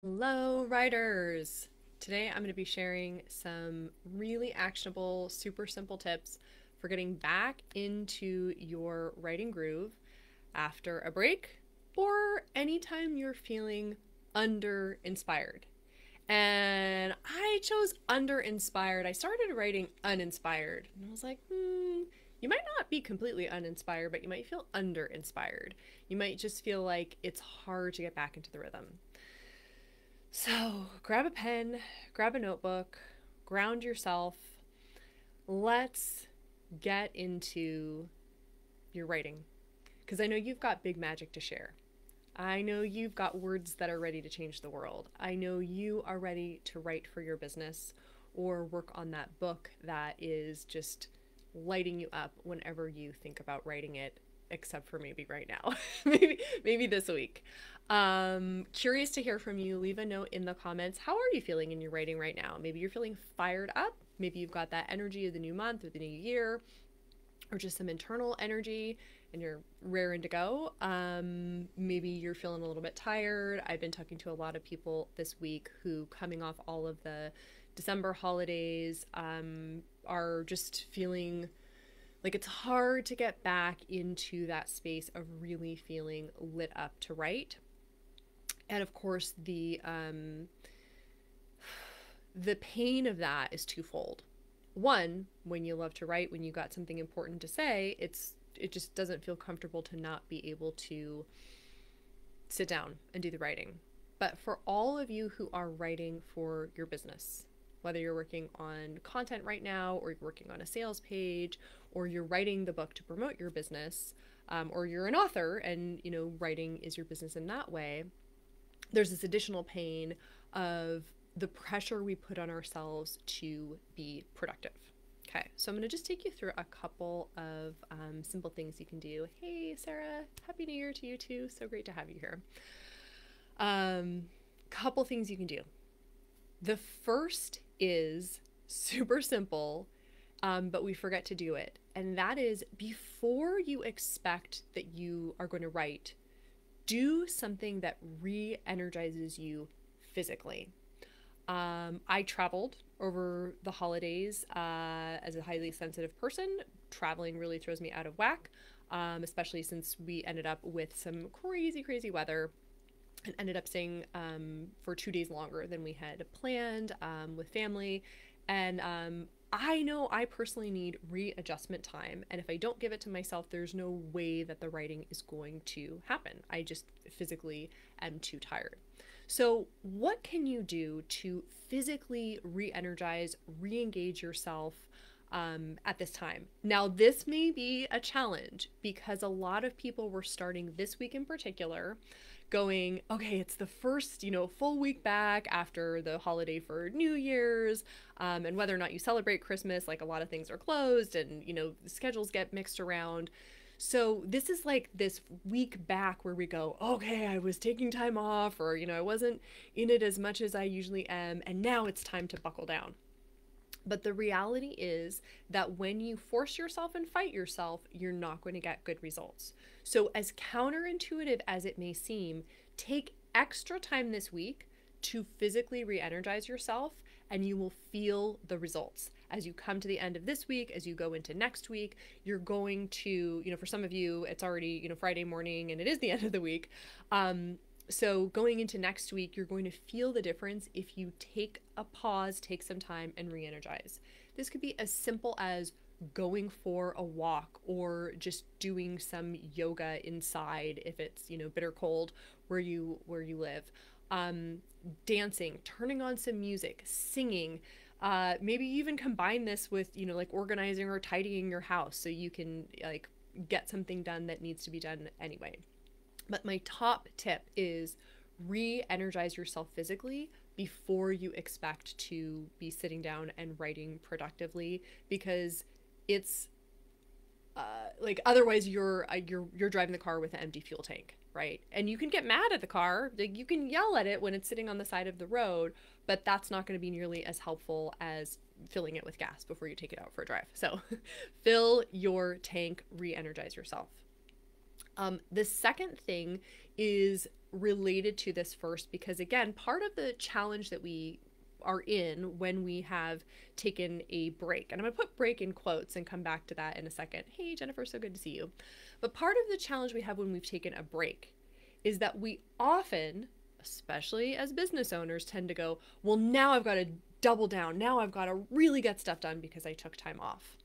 Hello, writers! Today I'm going to be sharing some really actionable, super simple tips for getting back into your writing groove after a break or anytime you're feeling under inspired. And I chose under inspired. I started writing uninspired, and I was like, you might not be completely uninspired, but you might feel under inspired. You might just feel like it's hard to get back into the rhythm. So grab a pen, grab a notebook, ground yourself. Let's get into your writing. Because I know you've got big magic to share. I know you've got words that are ready to change the world. I know you are ready to write for your business or work on that book that is just lighting you up whenever you think about writing it, except for maybe right now. maybe this week. Curious to hear from you. Leave a note in the comments. How are you feeling in your writing right now? Maybe you're feeling fired up. Maybe you've got that energy of the new month or the new year, or just some internal energy and you're raring to go. Maybe you're feeling a little bit tired. I've been talking to a lot of people this week who, coming off all of the December holidays, are just feeling like it's hard to get back into that space of really feeling lit up to write. And of course, the pain of that is twofold. One, when you love to write, when you got something important to say, it just doesn't feel comfortable to not be able to sit down and do the writing. But for all of you who are writing for your business, whether you're working on content right now, or you're working on a sales page, or you're writing the book to promote your business, or you're an author and writing is your business in that way, there's this additional pain of the pressure we put on ourselves to be productive. Okay, so I'm going to just take you through a couple of simple things you can do. Hey, Sarah, Happy New Year to you too. So great to have you here. Couple things you can do. The first is super simple, but we forget to do it. And that is, before you expect that you are going to write, do something that re-energizes you physically. I traveled over the holidays as a highly sensitive person. Traveling really throws me out of whack, especially since we ended up with some crazy, crazy weather and ended up staying for 2 days longer than we had planned with family. And I know I personally need readjustment time. And if I don't give it to myself, there's no way that the writing is going to happen. I just physically am too tired. So what can you do to physically re-energize, re-engage yourself at this time? Now, this may be a challenge because a lot of people were starting this week in particular going, okay, it's the first, full week back after the holiday for New Year's, and whether or not you celebrate Christmas, like a lot of things are closed and, schedules get mixed around. So this is like this week back where we go, okay, I was taking time off, or, I wasn't in it as much as I usually am, and now it's time to buckle down. But the reality is that when you force yourself and fight yourself, you're not going to get good results. So as counterintuitive as it may seem, take extra time this week to physically re-energize yourself, and you will feel the results. As you come to the end of this week, as you go into next week, you're going to, for some of you, it's already, Friday morning and it is the end of the week. So going into next week, you're going to feel the difference if you take a pause, take some time, and re-energize. This could be as simple as going for a walk or just doing some yoga inside if it's, bitter cold where you live. Dancing, turning on some music, singing. Maybe even combine this with, like organizing or tidying your house so you can like get something done that needs to be done anyway. But my top tip is re-energize yourself physically before you expect to be sitting down and writing productively, because it's like otherwise you're driving the car with an empty fuel tank, right? And you can get mad at the car, like you can yell at it when it's sitting on the side of the road, but that's not going to be nearly as helpful as filling it with gas before you take it out for a drive. So fill your tank, re-energize yourself. The second thing is related to this first, because again, part of the challenge that we are in when we have taken a break, and I'm gonna put break in quotes and come back to that in a second. Hey Jennifer, so good to see you. But part of the challenge we have when we've taken a break is that we often, especially as business owners, tend to go, well, now I've got to double down, now I've got to really get stuff done because I took time off.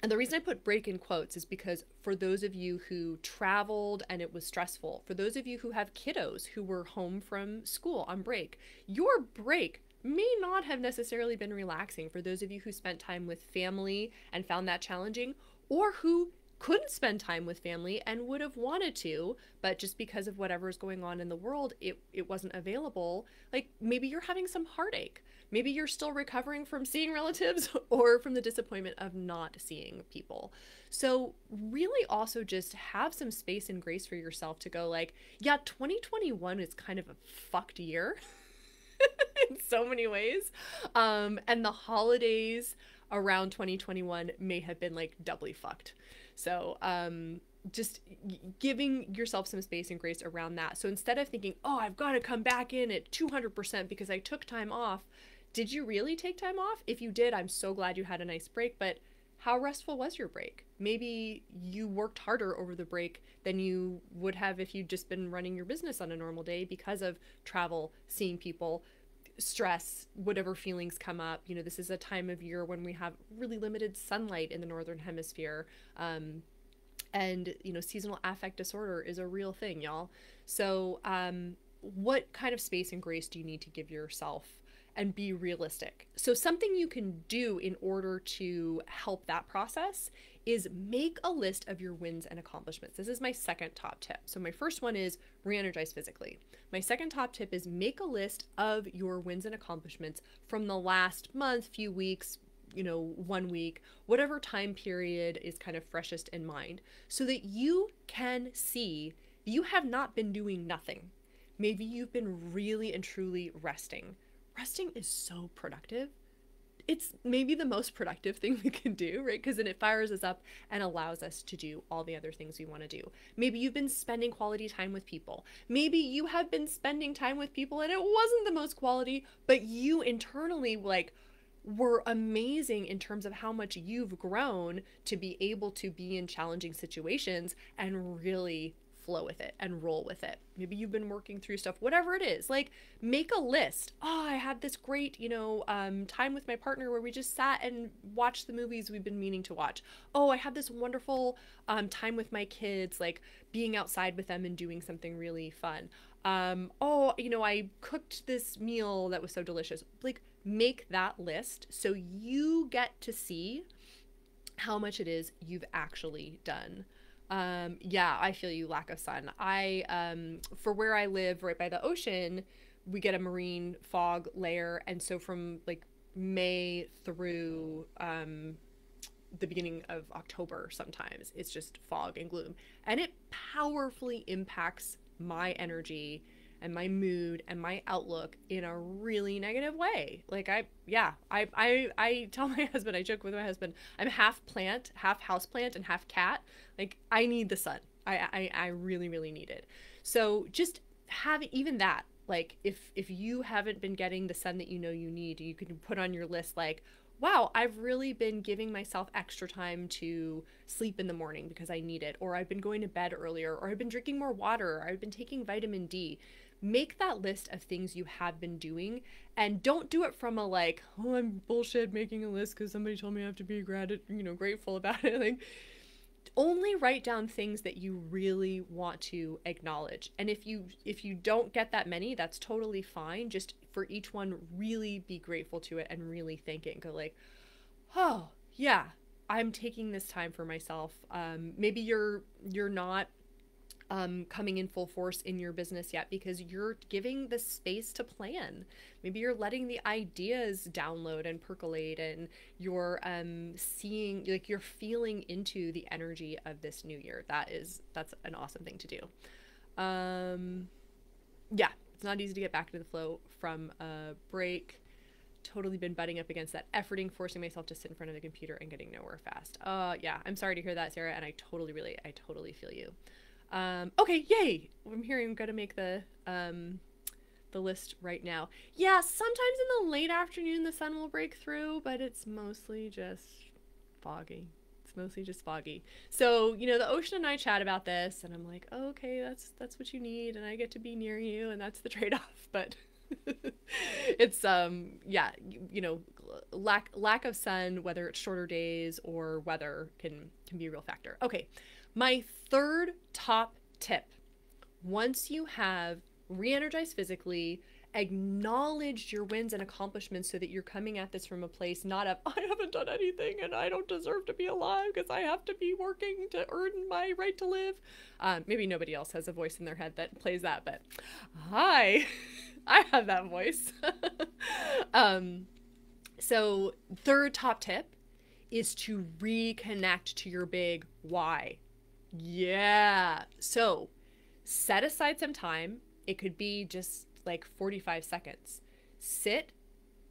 And the reason I put break in quotes is because for those of you who traveled and it was stressful, for those of you who have kiddos who were home from school on break, your break may not have necessarily been relaxing. For those of you who spent time with family and found that challenging, or who couldn't spend time with family and would have wanted to, but just because of whatever's going on in the world, it wasn't available. Like maybe you're having some heartache. Maybe you're still recovering from seeing relatives or from the disappointment of not seeing people. So really also just have some space and grace for yourself to go like, yeah, 2021 is kind of a fucked year in so many ways. And the holidays around 2021 may have been like doubly fucked. So just giving yourself some space and grace around that. So instead of thinking, oh, I've got to come back in at 200% because I took time off, did you really take time off? If you did, I'm so glad you had a nice break, but how restful was your break? Maybe you worked harder over the break than you would have if you'd just been running your business on a normal day because of travel, seeing people, stress, whatever feelings come up. You know, this is a time of year when we have really limited sunlight in the Northern Hemisphere. And, you know, seasonal affect disorder is a real thing, y'all. So what kind of space and grace do you need to give yourself? And be realistic. So something you can do in order to help that process is make a list of your wins and accomplishments. This is my second top tip. So my first one is re-energize physically. My second top tip is make a list of your wins and accomplishments from the last month, few weeks, you know, 1 week, whatever time period is kind of freshest in mind, so that you can see you have not been doing nothing. Maybe you've been really and truly resting. Resting is so productive. It's maybe the most productive thing we can do, right? Because then it fires us up and allows us to do all the other things we want to do. Maybe you've been spending quality time with people. Maybe you have been spending time with people and it wasn't the most quality, but you internally like were amazing in terms of how much you've grown to be able to be in challenging situations and really flow with it and roll with it. Maybe you've been working through stuff, whatever it is, like make a list. Oh, I had this great, you know, time with my partner where we just sat and watched the movies we've been meaning to watch. Oh, I had this wonderful time with my kids, like being outside with them and doing something really fun. Oh, you know, I cooked this meal that was so delicious. Like make that list so you get to see how much it is you've actually done. Yeah, I feel you, lack of sun. For where I live right by the ocean, we get a marine fog layer. And so from like May through, the beginning of October, sometimes it's just fog and gloom, and it powerfully impacts my energy and my mood and my outlook in a really negative way. Like I tell my husband, I joke with my husband, I'm half plant, half house plant, and half cat. Like I need the sun. I really, really need it. So just have even that, like if you haven't been getting the sun that you know you need, you can put on your list like, wow, I've really been giving myself extra time to sleep in the morning because I need it, or I've been going to bed earlier, or I've been drinking more water, or I've been taking vitamin D. Make that list of things you have been doing, and don't do it from a like, oh, I'm bullshit making a list because somebody told me I have to be grateful about it. Like, only write down things that you really want to acknowledge. And if you don't get that many, that's totally fine. Just for each one, really be grateful to it and really thank it and go like, oh yeah, I'm taking this time for myself. Maybe you're not coming in full force in your business yet because you're giving the space to plan. Maybe you're letting the ideas download and percolate, and you're seeing, like, you're feeling into the energy of this new year. That's an awesome thing to do. Yeah, it's not easy to get back into the flow from a break. Totally been butting up against that, efforting, forcing myself to sit in front of the computer and getting nowhere fast. Yeah, I'm sorry to hear that, Sarah, and I totally feel you. Okay, yay! I'm hearing I'm gonna make the list right now. Yeah, sometimes in the late afternoon the sun will break through, but it's mostly just foggy. It's mostly just foggy. So, the ocean and I chat about this, and I'm like, oh, okay, that's what you need, and I get to be near you, and that's the trade-off. But it's yeah, lack of sun, whether it's shorter days or weather, can be a real factor. Okay, my third top tip: once you have re-energized physically, acknowledged your wins and accomplishments, so that you're coming at this from a place not of I haven't done anything and I don't deserve to be alive because I have to be working to earn my right to live. Maybe nobody else has a voice in their head that plays that, but hi, I have that voice. So third top tip is to reconnect to your big why. Yeah. So set aside some time. It could be just like 45 seconds. Sit,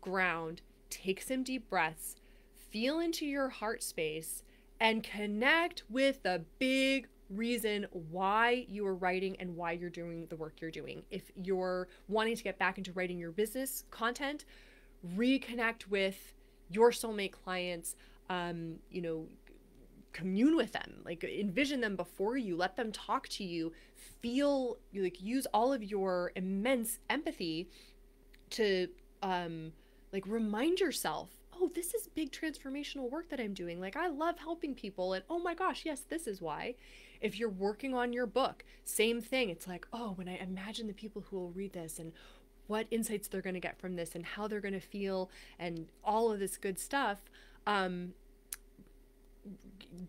ground, take some deep breaths, feel into your heart space, and connect with the big reason why you are writing and why you're doing the work you're doing. If you're wanting to get back into writing your business content, reconnect with your soulmate clients. Commune with them, like envision them before you, let them talk to you, feel, like use all of your immense empathy to like remind yourself, oh, this is big transformational work that I'm doing. Like, I love helping people, and oh my gosh, yes, this is why. If you're working on your book, same thing. It's like, oh, when I imagine the people who will read this and what insights they're going to get from this and how they're going to feel and all of this good stuff.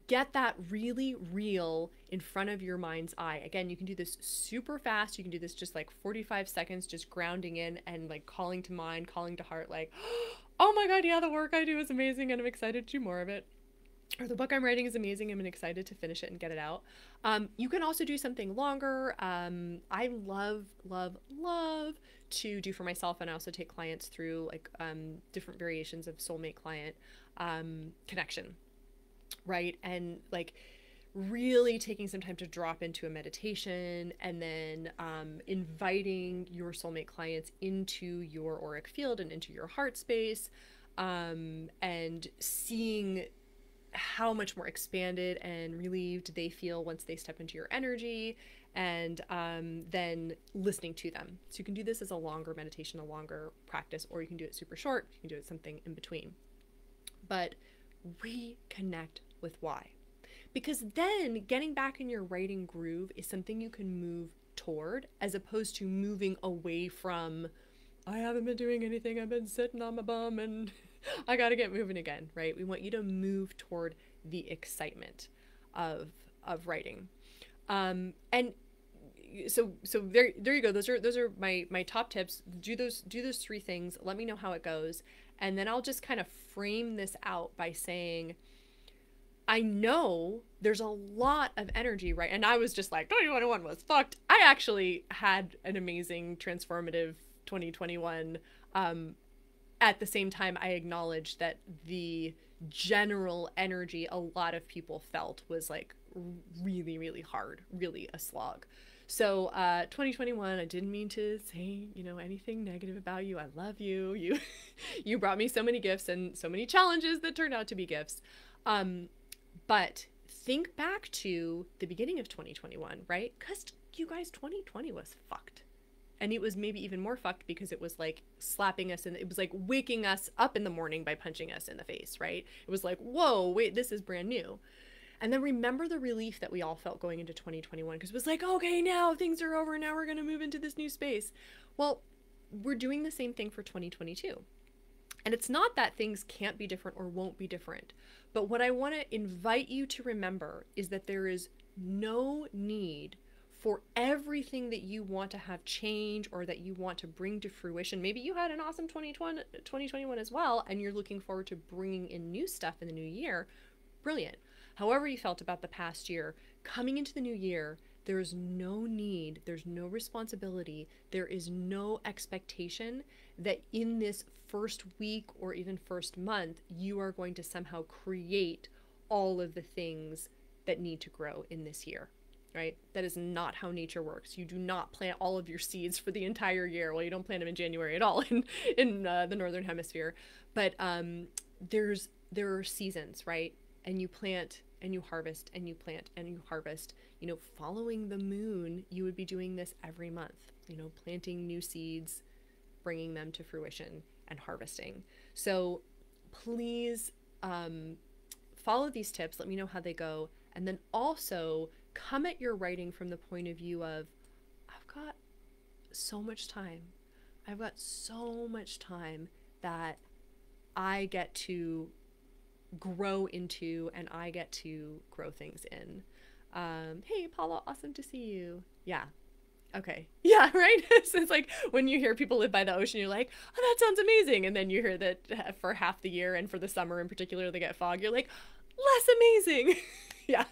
Get that really real in front of your mind's eye. Again, you can do this super fast. You can do this just like 45 seconds, just grounding in and like calling to mind, calling to heart, like, oh my God, yeah, the work I do is amazing and I'm excited to do more of it. Or the book I'm writing is amazing. I'm excited to finish it and get it out. You can also do something longer. I love to do for myself, and I also take clients through like different variations of soulmate client connection. Right. And like really taking some time to drop into a meditation, and then inviting your soulmate clients into your auric field and into your heart space, and seeing how much more expanded and relieved they feel once they step into your energy, and then listening to them. So you can do this as a longer meditation, a longer practice, or you can do it super short. You can do it something in between. But reconnect with why. Because then getting back in your writing groove is something you can move toward, as opposed to moving away from, I haven't been doing anything, I've been sitting on my bum and I gotta get moving again, right? We want you to move toward the excitement of writing. And so there you go. Those are my top tips. Do those three things. Let me know how it goes. And then I'll just kind of frame this out by saying, I know there's a lot of energy, right? And I was just like, 2021 was fucked. I actually had an amazing transformative 2021. At the same time, I acknowledged that the general energy a lot of people felt was like really, really hard, really a slog. So 2021, I didn't mean to say, anything negative about you. I love you. You brought me so many gifts and so many challenges that turned out to be gifts. But think back to the beginning of 2021, right? Because you guys, 2020 was fucked. And it was maybe even more fucked because it was like slapping us, and it was like waking us up in the morning by punching us in the face, right? It was like, whoa, wait, this is brand new. And then remember the relief that we all felt going into 2021, because it was like, okay, now things are over. Now we're going to move into this new space. Well, we're doing the same thing for 2022. And it's not that things can't be different or won't be different. But what I want to invite you to remember is that there is no need for everything that you want to have change or that you want to bring to fruition. Maybe you had an awesome 2021 as well, and you're looking forward to bringing in new stuff in the new year. Brilliant. However you felt about the past year, coming into the new year, there is no need, there's no responsibility, there is no expectation that in this first week or even first month, you are going to somehow create all of the things that need to grow in this year. right? That is not how nature works. You do not plant all of your seeds for the entire year. Well, you don't plant them in January at all in the northern hemisphere, but there are seasons, right? And you plant and you harvest and you plant and you harvest. You know, following the moon, you would be doing this every month. You know, planting new seeds, bringing them to fruition, and harvesting. So please follow these tips. Let me know how they go. And then also come at your writing from the point of view of, I've got so much time. I've got so much time that I get to grow into and I get to grow things in. Hey, Paula, awesome to see you. Yeah. Okay. Yeah, right? So it's like when you hear people live by the ocean, you're like, oh, that sounds amazing. And then you hear that for half the year and for the summer in particular, they get fog. You're like, less amazing. Yeah,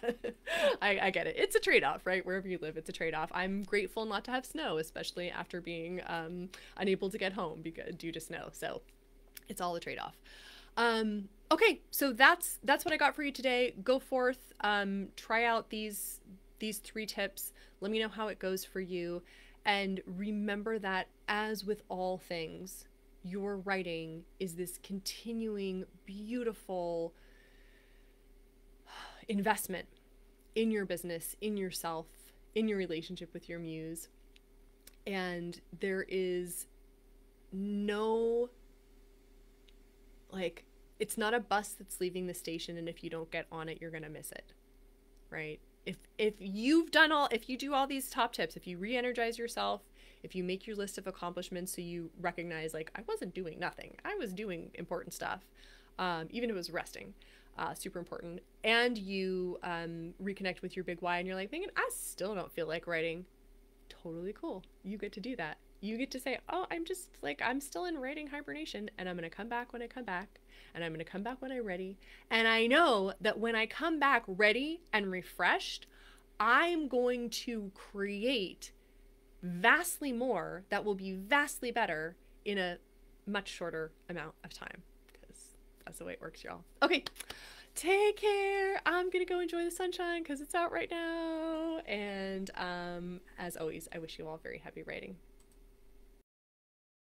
I get it. It's a trade-off, right? Wherever you live, it's a trade-off. I'm grateful not to have snow, especially after being unable to get home due to snow. So it's all a trade-off. Okay, so that's what I got for you today. Go forth, try out these 3 tips. Let me know how it goes for you. And remember that, as with all things, your writing is this continuing, beautiful investment in your business, in yourself, in your relationship with your muse. And there is no, like, it's not a bus that's leaving the station, and if you don't get on it, you're gonna miss it, right? If you do all these top tips, if you re-energize yourself, if you make your list of accomplishments so you recognize, like, I wasn't doing nothing, I was doing important stuff, even if it was resting, super important, and you reconnect with your big why, and you're like, Megan, I still don't feel like writing. Totally cool. You get to do that. You get to say, oh, I'm still in writing hibernation, and I'm going to come back when I come back, and I'm going to come back when I'm ready. And I know that when I come back ready and refreshed, I'm going to create vastly more that will be vastly better in a much shorter amount of time, because that's the way it works, y'all. Okay. Take care. I'm going to go enjoy the sunshine because it's out right now. And as always, I wish you all very happy writing.